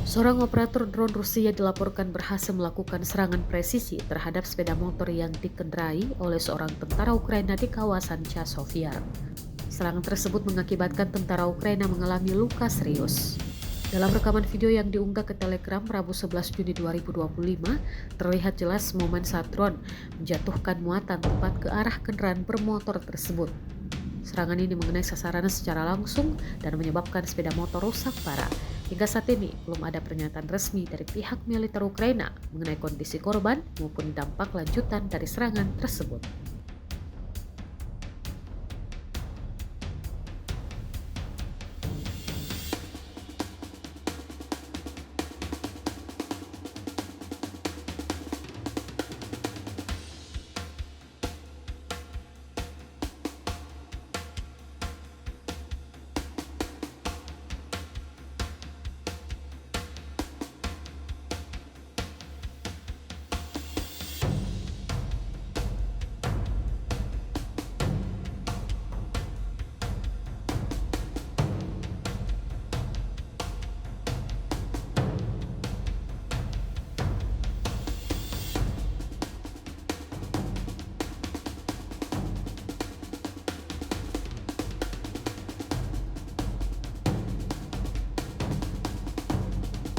Seorang operator drone Rusia dilaporkan berhasil melakukan serangan presisi terhadap sepeda motor yang dikendarai oleh seorang tentara Ukraina di kawasan Chasiv. Serangan tersebut mengakibatkan tentara Ukraina mengalami luka serius. Dalam rekaman video yang diunggah ke Telegram Rabu 11 Juni 2025, terlihat jelas momen saat drone menjatuhkan muatan tepat ke arah kendaraan bermotor tersebut. Serangan ini mengenai sasaran secara langsung dan menyebabkan sepeda motor rusak parah. Hingga saat ini, belum ada pernyataan resmi dari pihak militer Ukraina mengenai kondisi korban maupun dampak lanjutan dari serangan tersebut.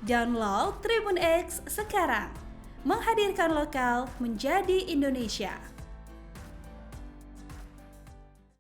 Download Tribun X sekarang, menghadirkan lokal menjadi Indonesia.